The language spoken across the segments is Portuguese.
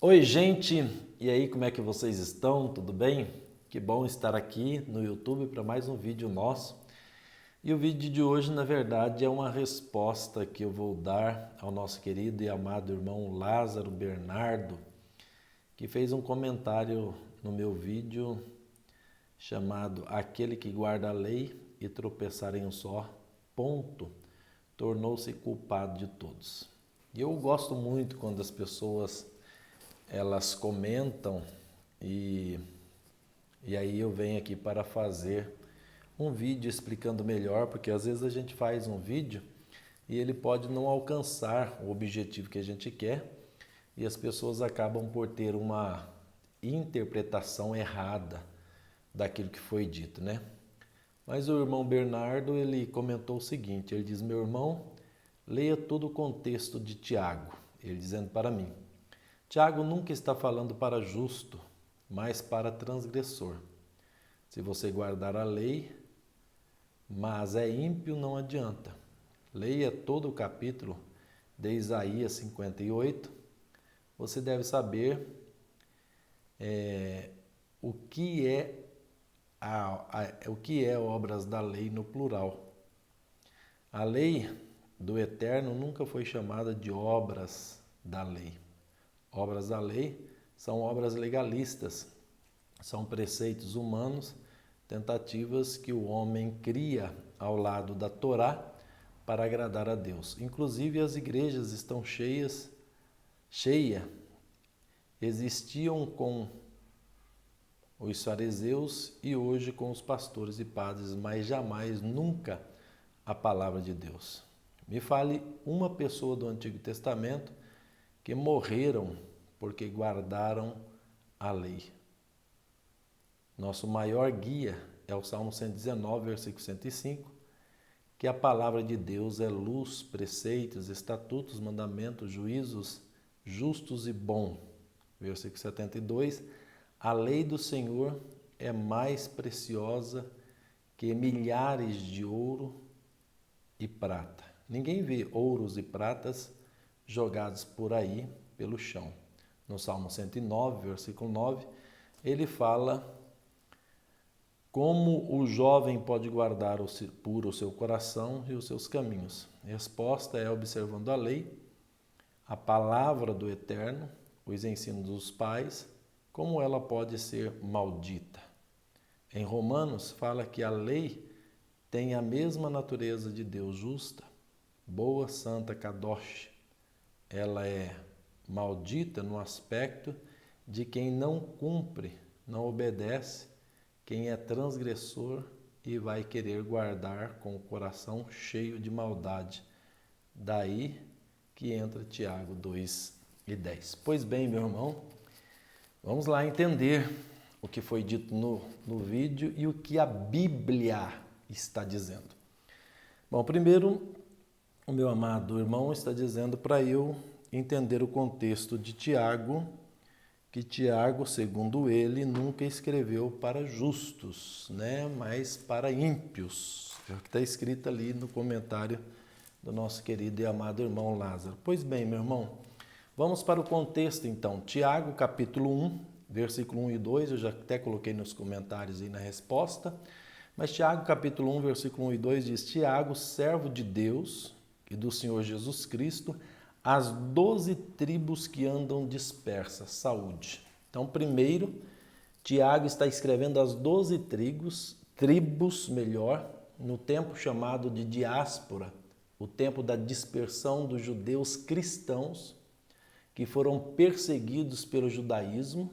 Oi, gente! E aí, como é que vocês estão? Tudo bem? Que bom estar aqui no YouTube para mais um vídeo nosso. E o vídeo de hoje, na verdade, é uma resposta que eu vou dar ao nosso querido e amado irmão Lázaro Bernardo, que fez um comentário no meu vídeo chamado Aquele que guarda a lei e tropeçar em um só ponto, tornou-se culpado de todos. E eu gosto muito quando as pessoas elas comentam e, e aí eu venho aqui para fazer um vídeo explicando melhor, porque às vezes a gente faz um vídeo e ele pode não alcançar o objetivo que a gente quer e as pessoas acabam por ter uma interpretação errada daquilo que foi dito, né? Mas o irmão Bernardo, ele comentou o seguinte, ele diz: meu irmão, leia todo o contexto de Tiago, ele dizendo para mim, Tiago nunca está falando para justo, mas para transgressor. Se você guardar a lei, mas é ímpio, não adianta. Leia todo o capítulo de Isaías 58. Você deve saber o que é o que é obras da lei no plural. A lei do Eterno nunca foi chamada de obras da lei. Obras da lei são obras legalistas, são preceitos humanos, tentativas que o homem cria ao lado da Torá para agradar a Deus. Inclusive as igrejas estão cheias, existiam com os fariseus e hoje com os pastores e padres, mas jamais, nunca a palavra de Deus. Me fale uma pessoa do Antigo Testamento que morreram porque guardaram a lei. Nosso maior guia é o Salmo 119, versículo 105, que a palavra de Deus é luz, preceitos, estatutos, mandamentos, juízos justos e bom. Versículo 72, a lei do Senhor é mais preciosa que milhares de ouro e prata. Ninguém vê ouros e pratas jogados por aí pelo chão. No Salmo 109, versículo 9, ele fala como o jovem pode guardar puro o seu coração e os seus caminhos. A resposta é observando a lei, a palavra do Eterno, os ensinos dos pais, como ela pode ser maldita. Em Romanos fala que a lei tem a mesma natureza de Deus justa, boa, santa, kadosh. Ela é maldita no aspecto de quem não cumpre, não obedece, quem é transgressor e vai querer guardar com o coração cheio de maldade. Daí que entra Tiago 2:10. Pois bem, meu irmão, vamos lá entender o que foi dito no vídeo e o que a Bíblia está dizendo. Bom, primeiro, o meu amado irmão está dizendo para eu entender o contexto de Tiago, que Tiago, segundo ele, nunca escreveu para justos, né? Mas para ímpios. É o que está escrito ali no comentário do nosso querido e amado irmão Lázaro. Pois bem, meu irmão, vamos para o contexto então. Tiago, capítulo 1, versículo 1 e 2, eu já até coloquei nos comentários aí na resposta. Mas Tiago, capítulo 1, versículo 1 e 2 diz: Tiago, servo de Deus e do Senhor Jesus Cristo, as 12 tribos que andam dispersas, saúde. Então, primeiro, Tiago está escrevendo as 12 tribos, no tempo chamado de diáspora, o tempo da dispersão dos judeus cristãos, que foram perseguidos pelo judaísmo,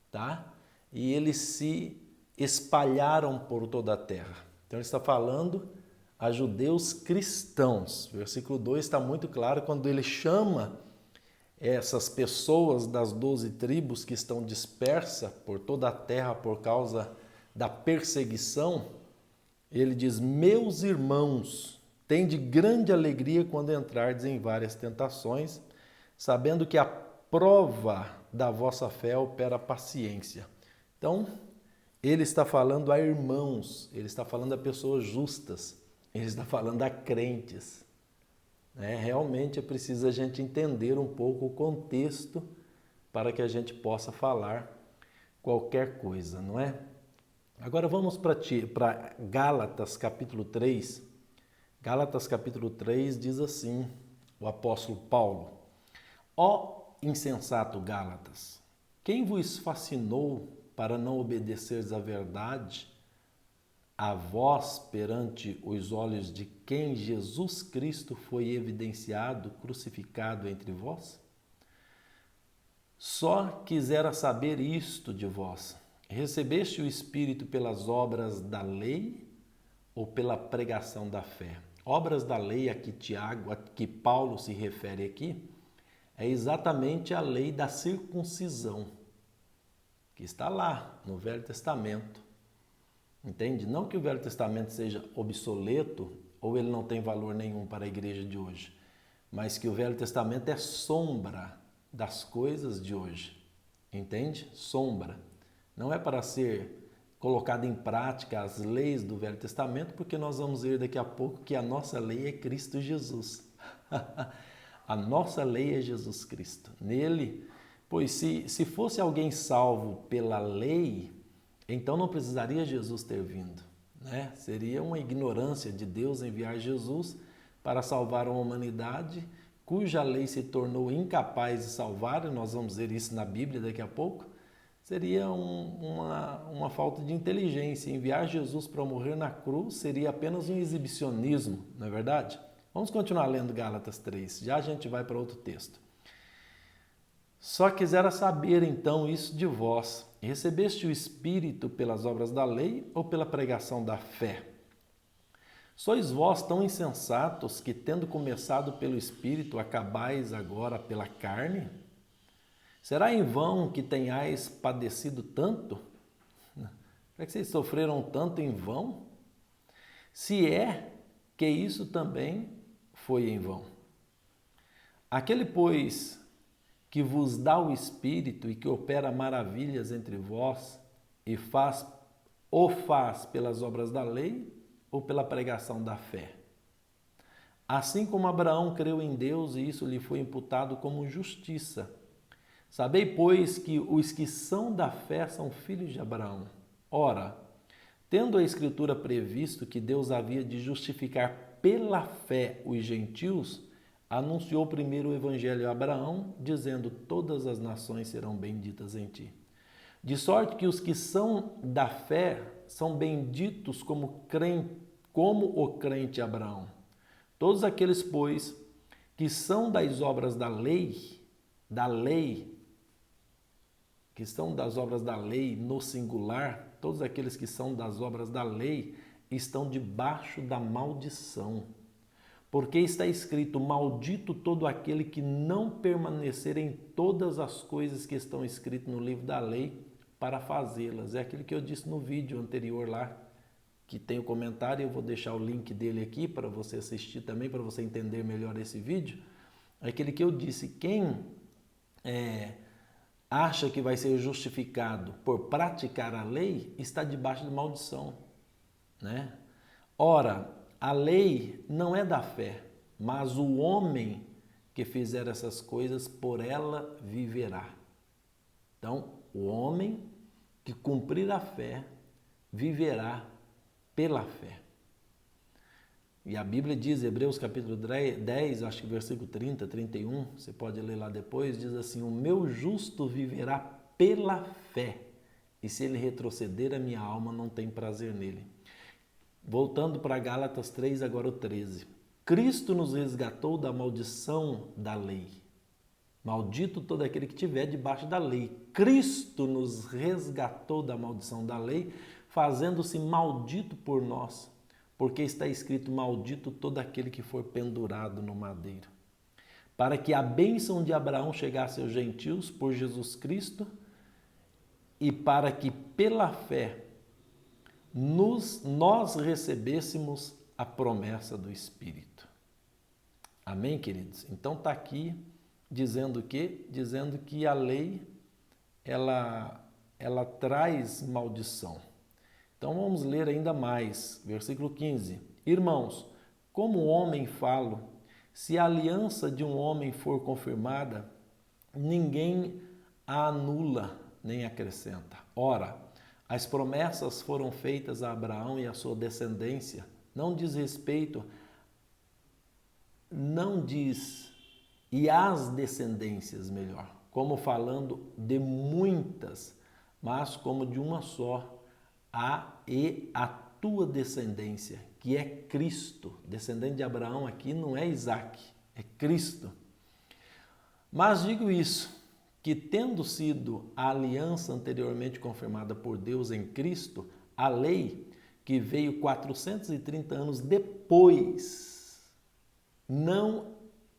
tá? E eles se espalharam por toda a terra. Então, ele está falando a judeus cristãos. Versículo 2 está muito claro quando ele chama essas pessoas das 12 tribos que estão dispersas por toda a terra por causa da perseguição. Ele diz: meus irmãos, tende grande alegria quando entrardes em várias tentações, sabendo que a prova da vossa fé opera paciência. Então, ele está falando a irmãos, ele está falando a pessoas justas, ele está falando a crentes. Realmente é preciso a gente entender um pouco o contexto para que a gente possa falar qualquer coisa, não é? Agora vamos para Gálatas capítulo 3. Gálatas capítulo 3 diz assim, o apóstolo Paulo: Ó insensato Gálatas, quem vos fascinou para não obedeceres à verdade, a vós perante os olhos de quem Jesus Cristo foi evidenciado, crucificado entre vós? Só quisera saber isto de vós: recebeste o Espírito pelas obras da lei ou pela pregação da fé? Obras da lei a que Paulo se refere aqui, é exatamente a lei da circuncisão, que está lá no Velho Testamento. Entende? Não que o Velho Testamento seja obsoleto ou ele não tem valor nenhum para a igreja de hoje, mas que o Velho Testamento é sombra das coisas de hoje. Entende? Sombra. Não é para ser colocado em prática as leis do Velho Testamento, porque nós vamos ver daqui a pouco que a nossa lei é Cristo Jesus. A nossa lei é Jesus Cristo. Nele, pois se fosse alguém salvo pela lei, então não precisaria Jesus ter vindo, né? Seria uma ignorância de Deus enviar Jesus para salvar uma humanidade cuja lei se tornou incapaz de salvar, e nós vamos ver isso na Bíblia daqui a pouco. Seria uma falta de inteligência. Enviar Jesus para morrer na cruz seria apenas um exibicionismo, não é verdade? Vamos continuar lendo Gálatas 3, já a gente vai para outro texto. Só quisera saber então isso de vós: recebeste o Espírito pelas obras da lei ou pela pregação da fé? Sois vós tão insensatos que, tendo começado pelo Espírito, acabais agora pela carne? Será em vão que tenhais padecido tanto? Será que vocês sofreram tanto em vão? Se é que isso também foi em vão. Aquele, pois, que vos dá o Espírito e que opera maravilhas entre vós, e faz pelas obras da lei ou pela pregação da fé? Assim como Abraão creu em Deus e isso lhe foi imputado como justiça. Sabei, pois, que os que são da fé são filhos de Abraão. Ora, tendo a Escritura previsto que Deus havia de justificar pela fé os gentios, anunciou primeiro o Evangelho a Abraão, dizendo: todas as nações serão benditas em ti. De sorte que os que são da fé são benditos como o crente Abraão. Todos aqueles, pois, que são das obras da lei, que são das obras da lei no singular, todos aqueles que são das obras da lei estão debaixo da maldição. Porque está escrito: maldito todo aquele que não permanecer em todas as coisas que estão escritas no livro da lei para fazê-las. É aquilo que eu disse no vídeo anterior lá, que tem o comentário, eu vou deixar o link dele aqui para você assistir também, para você entender melhor esse vídeo. É aquele que eu disse: quem acha que vai ser justificado por praticar a lei está debaixo de maldição, né? Ora, a lei não é da fé, mas o homem que fizer essas coisas, por ela viverá. Então, o homem que cumprir a fé, viverá pela fé. E a Bíblia diz, Hebreus capítulo 10, acho que versículo 30, 31, você pode ler lá depois, diz assim: o meu justo viverá pela fé, e se ele retroceder, a minha alma não tem prazer nele. Voltando para Gálatas 3, agora o 13. Cristo nos resgatou da maldição da lei. Maldito todo aquele que estiver debaixo da lei. Cristo nos resgatou da maldição da lei, fazendo-se maldito por nós, porque está escrito: maldito todo aquele que for pendurado no madeiro. Para que a bênção de Abraão chegasse aos gentios por Jesus Cristo, e para que pela fé nós recebêssemos a promessa do Espírito. Amém, queridos? Então está aqui dizendo o quê? Dizendo que a lei, ela traz maldição. Então vamos ler ainda mais, versículo 15. Irmãos, como homem falo, se a aliança de um homem for confirmada, ninguém a anula nem acrescenta. Ora, as promessas foram feitas a Abraão e a sua descendência. Não diz respeito, não diz, e as descendências, melhor, como falando de muitas, mas como de uma só, a tua descendência, que é Cristo. Descendente de Abraão aqui não é Isaac, é Cristo. Mas digo isso, que tendo sido a aliança anteriormente confirmada por Deus em Cristo, a lei que veio 430 anos depois, não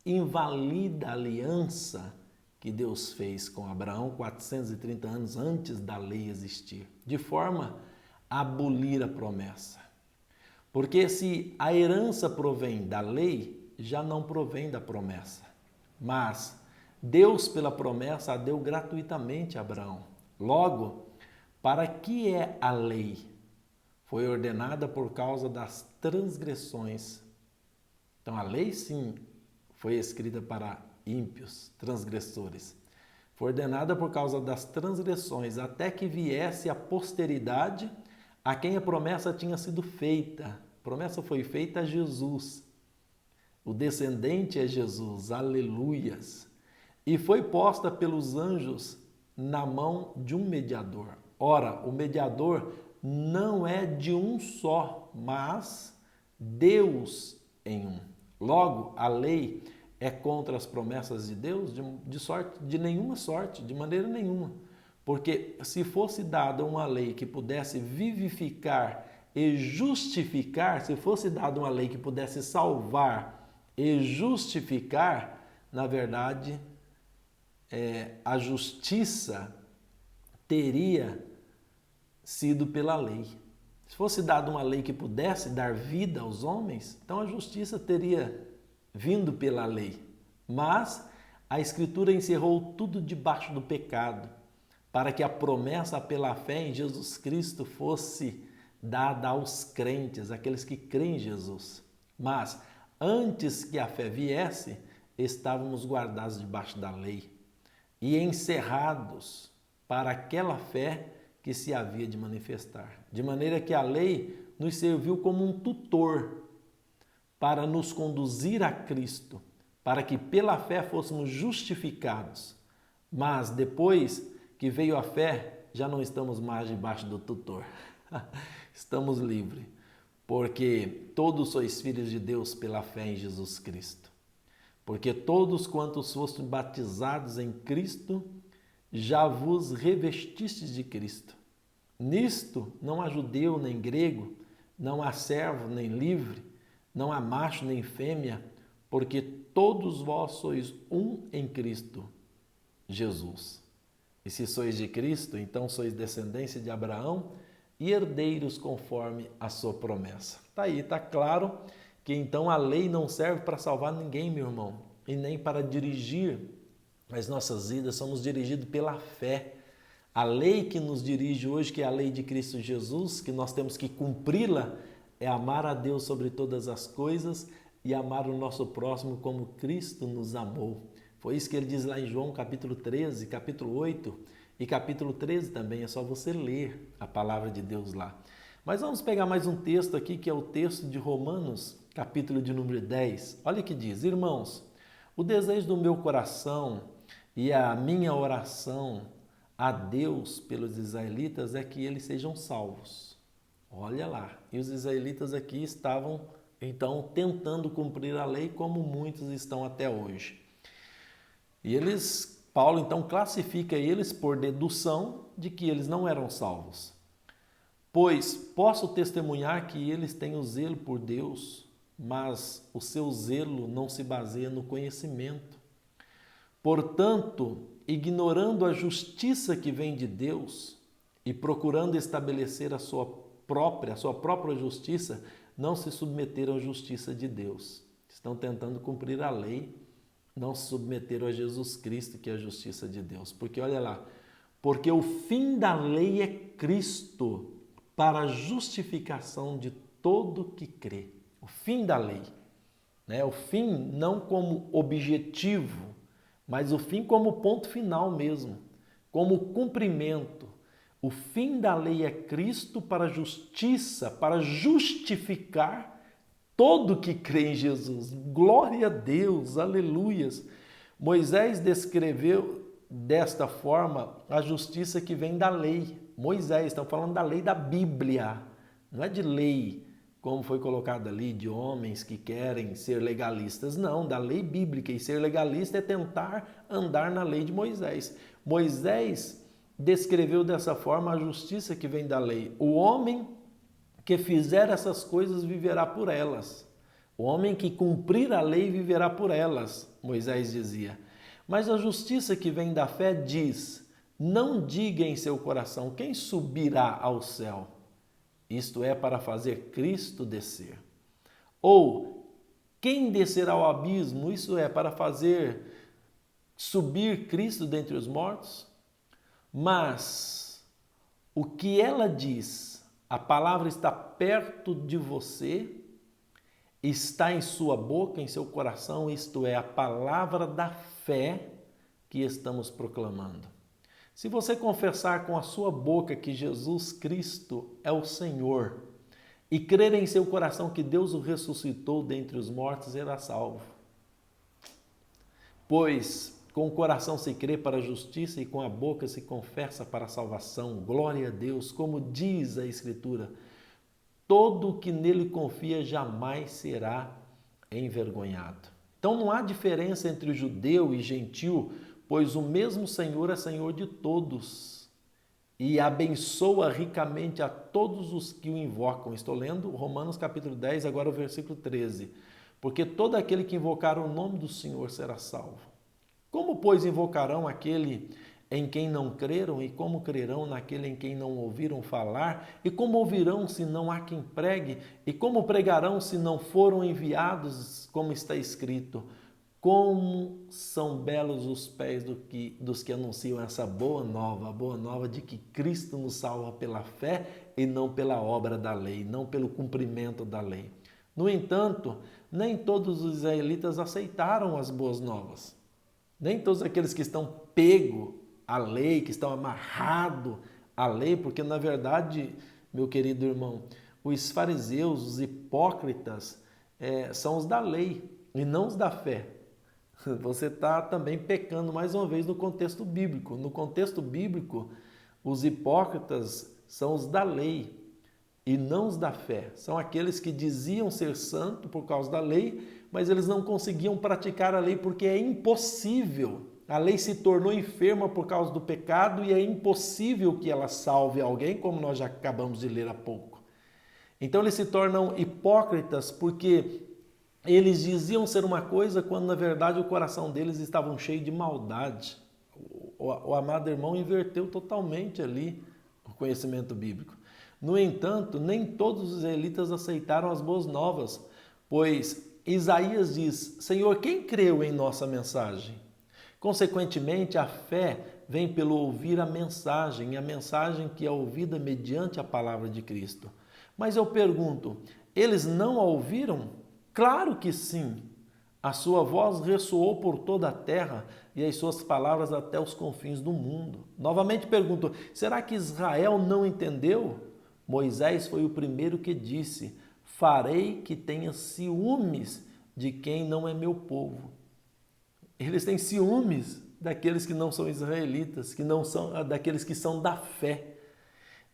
invalida a aliança que Deus fez com Abraão 430 anos antes da lei existir, de forma a abolir a promessa. Porque se a herança provém da lei, já não provém da promessa. Mas Deus, pela promessa, a deu gratuitamente a Abraão. Logo, para que é a lei? Foi ordenada por causa das transgressões. Então, a lei, sim, foi escrita para ímpios, transgressores. Foi ordenada por causa das transgressões, até que viesse a posteridade a quem a promessa tinha sido feita. A promessa foi feita a Jesus. O descendente é Jesus, aleluias. E foi posta pelos anjos na mão de um mediador. Ora, o mediador não é de um só, mas Deus em um. Logo, a lei é contra as promessas de Deus? De nenhuma sorte, de maneira nenhuma. Porque se fosse dada uma lei que pudesse vivificar e justificar, se fosse dada uma lei que pudesse salvar e justificar, na verdade, a justiça teria sido pela lei. Se fosse dada uma lei que pudesse dar vida aos homens, então a justiça teria vindo pela lei. Mas a Escritura encerrou tudo debaixo do pecado, para que a promessa pela fé em Jesus Cristo fosse dada aos crentes, aqueles que creem em Jesus. Mas antes que a fé viesse, estávamos guardados debaixo da lei e encerrados para aquela fé que se havia de manifestar. De maneira que a lei nos serviu como um tutor para nos conduzir a Cristo, para que pela fé fôssemos justificados. Mas depois que veio a fé, já não estamos mais debaixo do tutor. Estamos livres, porque todos sois filhos de Deus pela fé em Jesus Cristo. Porque todos quantos fostes batizados em Cristo, já vos revestistes de Cristo. Nisto não há judeu nem grego, não há servo nem livre, não há macho nem fêmea, porque todos vós sois um em Cristo Jesus. E se sois de Cristo, então sois descendência de Abraão e herdeiros conforme a sua promessa. Está aí, está claro que então a lei não serve para salvar ninguém, meu irmão, e nem para dirigir as nossas vidas, somos dirigidos pela fé. A lei que nos dirige hoje, que é a lei de Cristo Jesus, que nós temos que cumpri-la, é amar a Deus sobre todas as coisas e amar o nosso próximo como Cristo nos amou. Foi isso que ele diz lá em João capítulo 13, capítulo 8 e capítulo 13 também, é só você ler a palavra de Deus lá. Mas vamos pegar mais um texto aqui, que é o texto de Romanos, capítulo de número 10. Olha o que diz: irmãos, o desejo do meu coração e a minha oração a Deus pelos israelitas é que eles sejam salvos. Olha lá, e os israelitas aqui estavam, então, tentando cumprir a lei como muitos estão até hoje. E Paulo, então, classifica eles por dedução de que eles não eram salvos. Pois posso testemunhar que eles têm o zelo por Deus, mas o seu zelo não se baseia no conhecimento. Portanto, ignorando a justiça que vem de Deus e procurando estabelecer a sua própria justiça, não se submeteram à justiça de Deus. Estão tentando cumprir a lei, não se submeteram a Jesus Cristo, que é a justiça de Deus. Porque olha lá, porque o fim da lei é Cristo, para a justificação de todo que crê. O fim da lei, né? O fim não como objetivo, mas o fim como ponto final mesmo. como cumprimento. O fim da lei é Cristo para a justiça, para justificar todo que crê em Jesus. Glória a Deus, aleluias. Moisés descreveu desta forma a justiça que vem da lei. Moisés, estamos falando da lei da Bíblia, não é de lei, como foi colocado ali, de homens que querem ser legalistas. Não, da lei bíblica. E ser legalista é tentar andar na lei de Moisés. Moisés descreveu dessa forma a justiça que vem da lei. O homem que fizer essas coisas viverá por elas. O homem que cumprir a lei viverá por elas, Moisés dizia. Mas a justiça que vem da fé diz: não diga em seu coração quem subirá ao céu. Isto é, para fazer Cristo descer. Ou quem descerá ao abismo, isso é, para fazer subir Cristo dentre os mortos. Mas o que ela diz, a palavra está perto de você, está em sua boca, em seu coração, isto é, a palavra da fé que estamos proclamando. Se você confessar com a sua boca que Jesus Cristo é o Senhor e crer em seu coração que Deus o ressuscitou dentre os mortos, será salvo. Pois com o coração se crê para a justiça e com a boca se confessa para a salvação. Glória a Deus, como diz a Escritura, todo o que nele confia jamais será envergonhado. Então não há diferença entre judeu e gentil, pois o mesmo Senhor é Senhor de todos e abençoa ricamente a todos os que o invocam. Estou lendo Romanos capítulo 10, agora o versículo 13. Porque todo aquele que invocar o nome do Senhor será salvo. Como, pois, invocarão aquele em quem não creram? E como crerão naquele em quem não ouviram falar? E como ouvirão se não há quem pregue? E como pregarão se não foram enviados, como está escrito? Como são belos os pés dos que anunciam essa boa nova, a boa nova de que Cristo nos salva pela fé e não pela obra da lei, não pelo cumprimento da lei. No entanto, nem todos os israelitas aceitaram as boas novas. Nem todos aqueles que estão pegos à lei, que estão amarrados à lei, porque na verdade, meu querido irmão, os fariseus, os hipócritas, são os da lei e não os da fé. Você está também pecando mais uma vez no contexto bíblico. No contexto bíblico, os hipócritas são os da lei e não os da fé. São aqueles que diziam ser santo por causa da lei, mas eles não conseguiam praticar a lei porque é impossível. A lei se tornou enferma por causa do pecado e é impossível que ela salve alguém, como nós já acabamos de ler há pouco. Então eles se tornam hipócritas porque eles diziam ser uma coisa quando na verdade o coração deles estava cheio de maldade. O amado irmão inverteu totalmente ali o conhecimento bíblico. No entanto, nem todos os israelitas aceitaram as boas novas, pois Isaías diz: Senhor, quem creu em nossa mensagem? Consequentemente, a fé vem pelo ouvir a mensagem que é ouvida mediante a palavra de Cristo. Mas eu pergunto, eles não a ouviram? Claro que sim. A sua voz ressoou por toda a terra e as suas palavras até os confins do mundo. Novamente pergunto, será que Israel não entendeu? Moisés foi o primeiro que disse: farei que tenha ciúmes de quem não é meu povo. Eles têm ciúmes daqueles que não são israelitas, que não são daqueles que são da fé.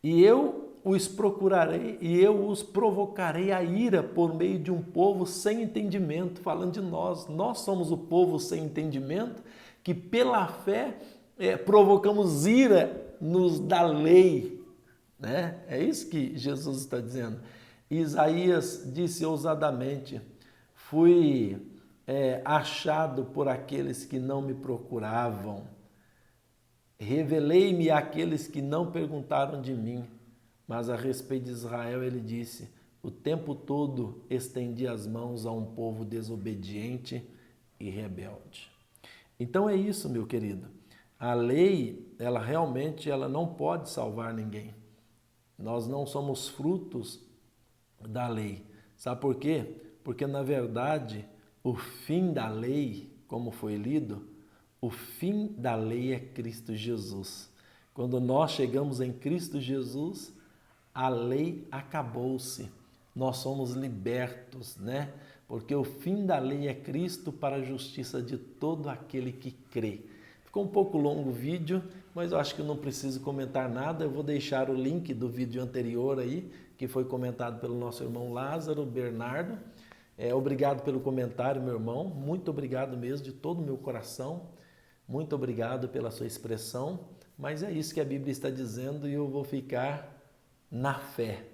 E eu os procurarei e eu os provocarei a ira por meio de um povo sem entendimento, falando de nós. Nós somos o povo sem entendimento, que pela fé provocamos ira nos da lei. Né? É isso que Jesus está dizendo. Isaías disse ousadamente: fui achado por aqueles que não me procuravam. Revelei-me àqueles que não perguntaram de mim. Mas a respeito de Israel ele disse: o tempo todo estendi as mãos a um povo desobediente e rebelde. Então é isso, meu querido. A lei, ela realmente não pode salvar ninguém. Nós não somos frutos da lei. Sabe por quê? Porque, na verdade, o fim da lei, como foi lido, O fim da lei é Cristo Jesus. Quando nós chegamos em Cristo Jesus, a lei acabou-se. Nós somos libertos, né? Porque o fim da lei é Cristo para a justiça de todo aquele que crê. Ficou um pouco longo o vídeo, mas eu acho que eu não preciso comentar nada. Eu vou deixar o link do vídeo anterior aí, que foi comentado pelo nosso irmão Lázaro Bernardo. Obrigado pelo comentário, meu irmão. Muito obrigado mesmo, de todo o meu coração. Muito obrigado pela sua expressão. Mas é isso que a Bíblia está dizendo e eu vou ficar na fé.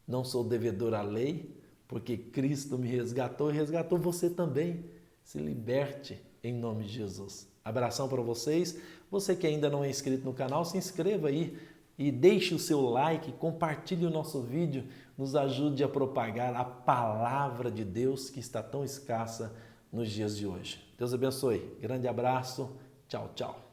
Não sou devedor à lei, porque Cristo me resgatou e resgatou você também. Se liberte em nome de Jesus. Abração para vocês. Você que ainda não é inscrito no canal, se inscreva aí e deixe o seu like, compartilhe o nosso vídeo, nos ajude a propagar a palavra de Deus que está tão escassa nos dias de hoje. Deus abençoe. Grande abraço. Tchau, tchau.